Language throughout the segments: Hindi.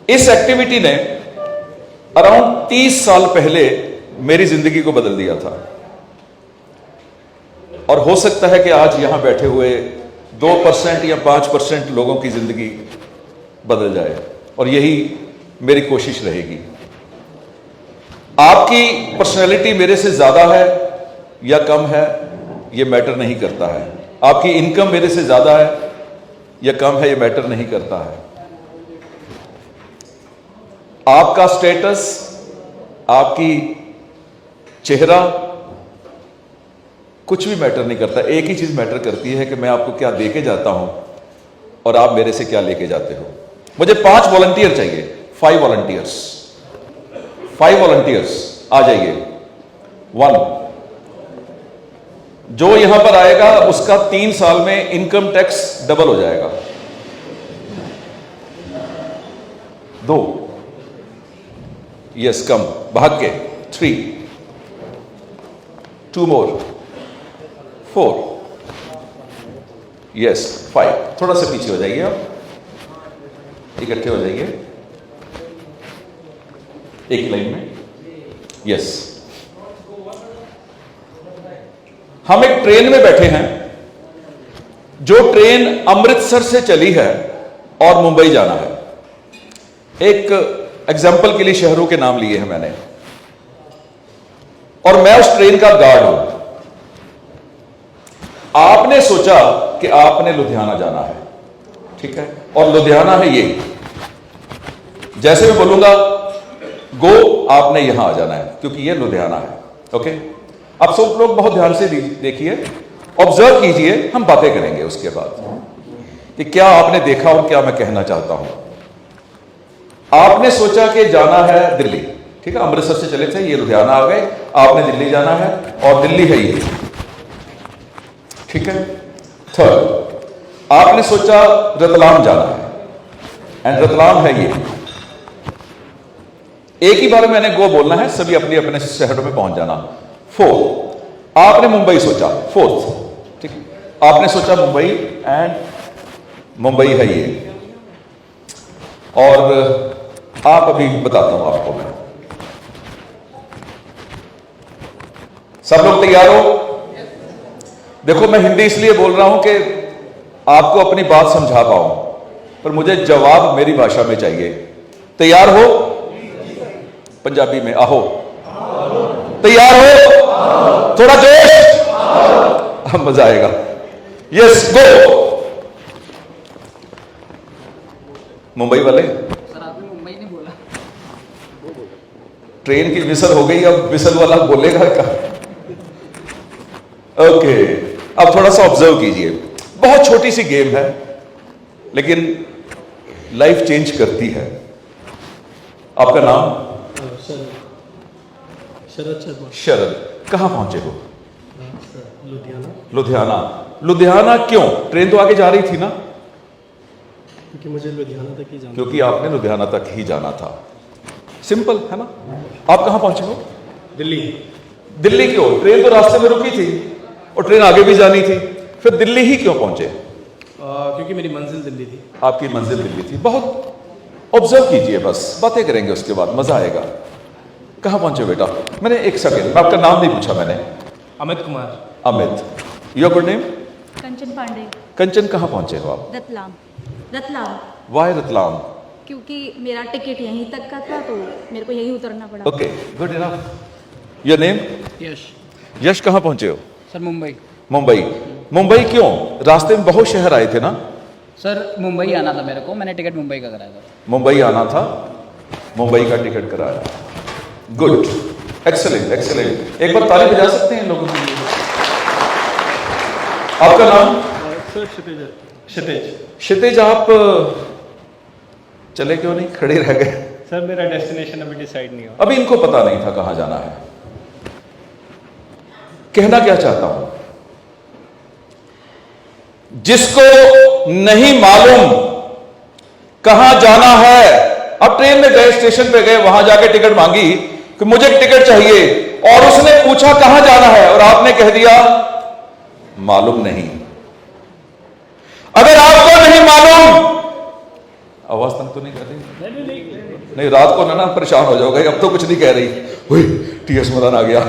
इस एक्टिविटी ने अराउंड 30 साल पहले मेरी जिंदगी को बदल दिया था और हो सकता है कि आज यहां बैठे हुए 2% या 5% लोगों की जिंदगी बदल जाए और यही मेरी कोशिश रहेगी। आपकी पर्सनैलिटी मेरे से ज्यादा है या कम है यह मैटर नहीं करता है। आपकी इनकम मेरे से ज्यादा है या कम है यह मैटर नहीं करता है। आपका स्टेटस, आपकी चेहरा कुछ भी मैटर नहीं करता। एक ही चीज मैटर करती है कि मैं आपको क्या देके जाता हूं और आप मेरे से क्या लेके जाते हो। मुझे 5 वॉलंटियर चाहिए, 5 वॉलंटियर्स, 5 वॉलंटियर्स आ जाइए। 1 जो यहां पर आएगा उसका 3 साल में इनकम टैक्स डबल हो जाएगा। 2 यस कम भाग के। 3 2 मोर 4 यस 5। थोड़ा सा पीछे हो जाइए, आप इकट्ठे हो जाइए एक ही लाइन में। यस, हम एक ट्रेन में बैठे हैं। जो ट्रेन अमृतसर से चली है और मुंबई जाना है। एक एग्जाम्पल के लिए शहरों के नाम लिए हैं मैंने, और मैं उस ट्रेन का गार्ड हूं। आपने सोचा कि आपने लुधियाना जाना है, ठीक है, और लुधियाना है ये। जैसे मैं बोलूंगा गो, आपने यहां आ जाना है क्योंकि ये लुधियाना है। ओके, अब सब लोग बहुत ध्यान से देखिए, ऑब्जर्व कीजिए, हम बातें करेंगे उसके बाद कि क्या आपने देखा और क्या मैं कहना चाहता हूं। आपने सोचा कि जाना है दिल्ली, ठीक है, अमृतसर से चले थे, ये लुधियाना आ गए, आपने दिल्ली जाना है और दिल्ली है ये, ठीक है। 3rd, आपने सोचा रतलाम जाना है एंड रतलाम है ये। एक ही बार मैंने गो बोलना है, सभी अपने अपने शहरों में पहुंच जाना। 4th, आपने मुंबई सोचा। 4th, ठीक, आपने सोचा मुंबई एंड मुंबई है ये। और आप अभी बताता हूं आपको मैं। सब लोग तैयार हो? देखो, मैं हिंदी इसलिए बोल रहा हूं कि आपको अपनी बात समझा पाऊं, पर मुझे जवाब मेरी भाषा में चाहिए। तैयार हो? पंजाबी में आहो। तैयार हो? थोड़ा जोश, मजा आएगा। Yes go. मुंबई वाले, सर आपने मुंबई नहीं बोला। ट्रेन की विसल हो गई, अब विसल वाला बोलेगा क्या? ओके, अब थोड़ा सा ऑब्जर्व कीजिए। बहुत छोटी सी गेम है लेकिन लाइफ चेंज करती है। आपका नाम? शरद शर्मा। शरद, कहां पहुंचे हो? लुधियाना। लुधियाना। लुधियाना क्यों? ट्रेन तो आगे जा रही थी ना? क्योंकि मुझे लुधियाना तक ही जाना। क्योंकि आपने लुधियाना तक ही जाना था। सिंपल है ना? आप कहां पहुंचे हो? दिल्ली। दिल्ली क्यों? ट्रेन तो रास्ते में रुकी थी और ट्रेन आगे भी जानी थी, फिर दिल्ली ही क्यों पहुंचे? क्योंकि मेरी मंजिल दिल्ली थी। आपकी मंजिल दिल्ली थी। बहुत ऑब्जर्व कीजिए, बस बातें करेंगे उसके बाद, मजा आएगा। कहां पहुंचे बेटा? मैंने एक सेकेंड, आपका नाम नहीं पूछा मैंने। Amit Kumar. Amit. Your good name? Kanchan Pandey. Kanchan, कहां पहुंचे हो आप? रतलाम। रतलाम वाई रतलाम? क्योंकि मेरा टिकट यहीं तक का था तो मेरे को यहीं उतरना पड़ा। Okay, good enough. Your name? Yash. Yash, कहां पहुंचे हो? सर मुंबई। मुंबई। मुंबई क्यों? रास्ते में बहुत शहर आए थे ना? सर मुंबई आना था मेरे को, मैंने टिकट मुंबई का कराया था। मुंबई आना था, मुंबई का टिकट कराया। Good, excellent excellent. एक बार ताली बजा सकते हैं लोगों के लिए? आपका नाम? सर क्षितिज। क्षितिज। क्षितिज, आप चले क्यों नहीं, खड़े रह गए? सर मेरा डेस्टिनेशन अभी डिसाइड नहीं हुआ। अभी इनको पता नहीं था कहां जाना है। कहना क्या चाहता हूं, जिसको नहीं मालूम कहां जाना है, अब ट्रेन में गए, स्टेशन पे गए, वहां जाके टिकट मांगी कि मुझे टिकट चाहिए, और उसने पूछा कहां जाना है और आपने कह दिया मालूम नहीं। अगर आपको नहीं मालूम, आवाज तंग तो नहीं कर रही? नहीं, रात को ना परेशान हो जाओगे। अब तो कुछ नहीं कह रही। टीएस मदन आ गया।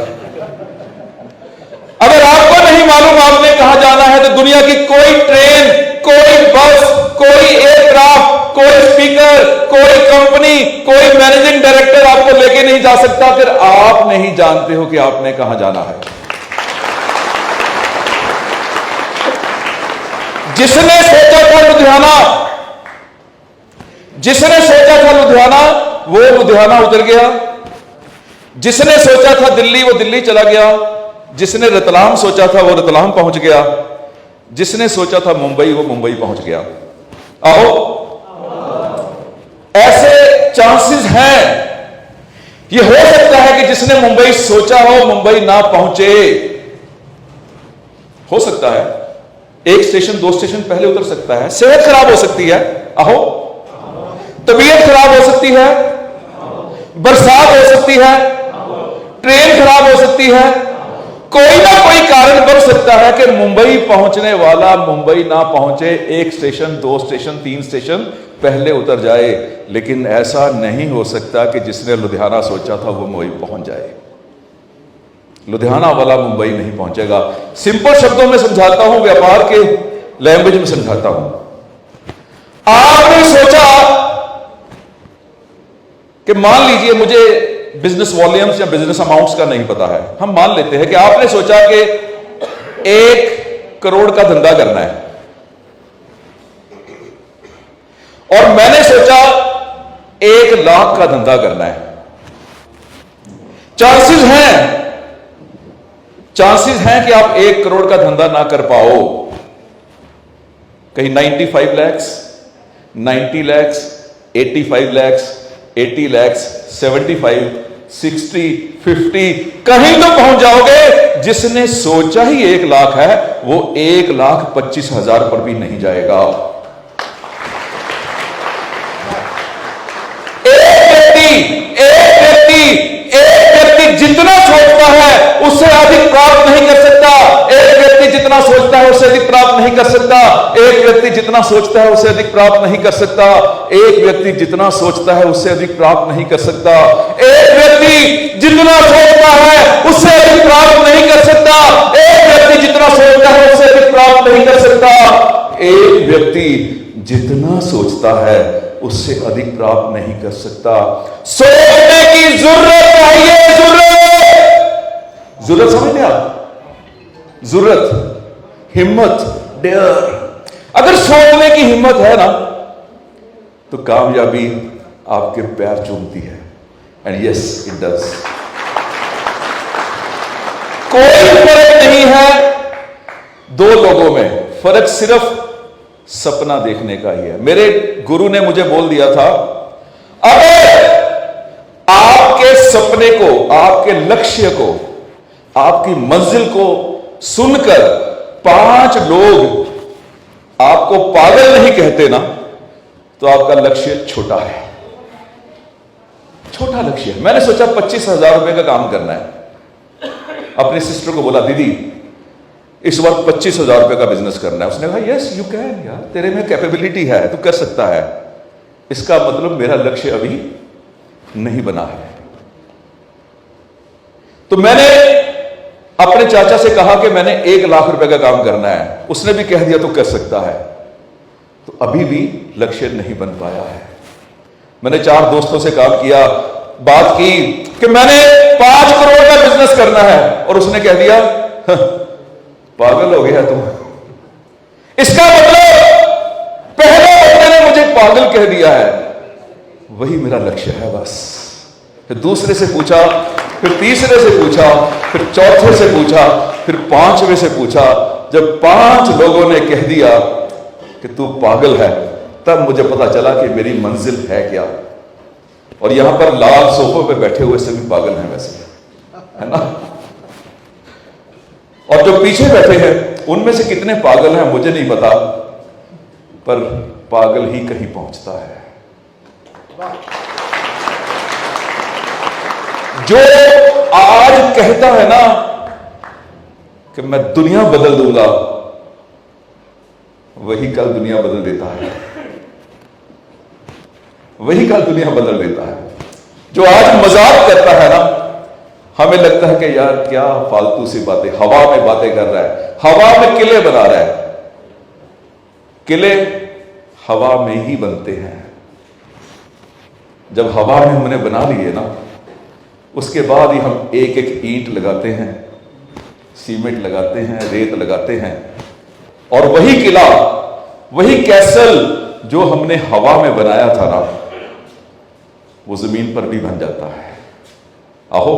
अगर आपको नहीं मालूम आपने कहां जाना है, तो दुनिया की कोई ट्रेन, कोई बस, कोई एयरक्राफ्ट, कोई स्पीकर, कोई कंपनी, कोई मैनेजिंग डायरेक्टर आपको लेके नहीं जा सकता फिर आप नहीं जानते हो कि आपने कहां जाना है। जिसने सोचा था लुधियाना, वो लुधियाना उतर गया। जिसने सोचा था दिल्ली, वो दिल्ली चला गया। जिसने रतलाम सोचा था, वो रतलाम पहुंच गया। जिसने सोचा था मुंबई, वो मुंबई पहुंच गया। आओ, ऐसे चांसेस हैं। ये हो सकता है कि जिसने मुंबई सोचा हो, मुंबई ना पहुंचे। हो सकता है, एक स्टेशन 2 स्टेशन पहले उतर सकता है। सेहत खराब हो सकती है, आहो। तबीयत खराब हो सकती है, बरसात हो सकती है, ट्रेन खराब हो सकती है। कोई ना कोई कारण बन सकता है कि मुंबई पहुंचने वाला मुंबई ना पहुंचे। 1 स्टेशन, 2 स्टेशन, 3 स्टेशन पहले उतर जाए। लेकिन ऐसा नहीं हो सकता कि जिसने लुधियाना सोचा था वो मुंबई पहुंच जाए। लुधियाना वाला मुंबई नहीं पहुंचेगा। सिंपल शब्दों में समझाता हूं, व्यापार के लैंग्वेज में समझाता हूं। आपने सोचा कि मान लीजिए मुझे बिजनेस वॉल्यूम्स या बिजनेस अमाउंट्स का नहीं पता है। हम मान लेते हैं कि आपने सोचा कि 1 करोड़ का धंधा करना है, और मैंने सोचा 1 लाख का धंधा करना है। चांसेस हैं कि आप 1 करोड़ का धंधा ना कर पाओ। कहीं 95 लाख, 90 लाख, 85 लाख, 80 लाख, 75, 60, 50, कहीं तो पहुंच जाओगे। जिसने सोचा ही 1 लाख है, वो 1,25,000 पर भी नहीं जाएगा। एक व्यक्ति जितना सोचता है उससे अधिक प्राप्त नहीं कर सकता। एक व्यक्ति जितना सोचता है उससे अधिक प्राप्त नहीं कर सकता। एक व्यक्ति जितना सोचता है उससे अधिक प्राप्त नहीं कर सकता। एक व्यक्ति जितना सोचता है उससे अधिक प्राप्त नहीं कर सकता। एक व्यक्ति जितना सोचता है उससे अधिक प्राप्त नहीं कर सकता। एक व्यक्ति जितना सोचता है उससे अधिक प्राप्त नहीं कर सकता। एक व्यक्ति जितना सोचता है उससे अधिक प्राप्त नहीं कर सकता। सोचने की जरूरत चाहिए। जरूरत समझते आप? जरूरत, हिम्मत, डेयर। अगर सोचने की हिम्मत है ना, तो कामयाबी आपके पैर चूमती है। And yes, it does. कोई फर्क नहीं है 2 लोगों में, फर्क सिर्फ सपना देखने का ही है। मेरे गुरु ने मुझे बोल दिया था, अगर आपके सपने को, आपके लक्ष्य को, आपकी मंजिल को सुनकर 5 लोग आपको पागल नहीं कहते ना, तो आपका लक्ष्य छोटा है। छोटा लक्ष्य है। मैंने सोचा 25,000 रुपए का काम करना है। अपनी सिस्टर को बोला, दीदी इस वक्त 25,000 रुपए का बिजनेस करना है। उसने कहा, यस यू कैन, यार तेरे में कैपेबिलिटी है, तू कर सकता है। इसका मतलब मेरा लक्ष्य अभी नहीं बना है। तो मैंने अपने चाचा से कहा कि मैंने 1 लाख रुपए का काम करना है। उसने भी कह दिया तो कर सकता है। तो अभी भी लक्ष्य नहीं बन पाया है। मैंने 4 दोस्तों से काम किया, बात की कि मैंने 5 करोड़ का बिजनेस करना है, और उसने कह दिया पागल हो गया तुम। इसका मतलब पहले बंदे ने मुझे पागल कह दिया है। वही मेरा लक्ष्य है बस। फिर दूसरे से पूछा, फिर तीसरे से पूछा, फिर चौथे से पूछा, फिर 5वें से पूछा। जब 5 लोगों ने कह दिया कि तू पागल है, तब मुझे पता चला कि मेरी मंजिल है क्या। और यहां पर लाल सोफों पे बैठे हुए सभी पागल हैं वैसे, है ना। और जो पीछे बैठे हैं उनमें से कितने पागल हैं मुझे नहीं पता, पर पागल ही कहीं पहुंचता है। जो आज कहता है ना कि मैं दुनिया बदल दूंगा, वही कल दुनिया बदल देता है। वही कल दुनिया बदल देता है। जो आज मजाक करता है ना, हमें लगता है कि यार क्या फालतू सी बातें, हवा में बातें कर रहा है, हवा में किले बना रहा है। किले हवा में ही बनते हैं। जब हवा में हमने बना लिए ना, उसके बाद ही हम एक एक ईंट लगाते हैं, सीमेंट लगाते हैं, रेत लगाते हैं, और वही किला, वही कैसल जो हमने हवा में बनाया था ना, वो जमीन पर भी बन जाता है। आहो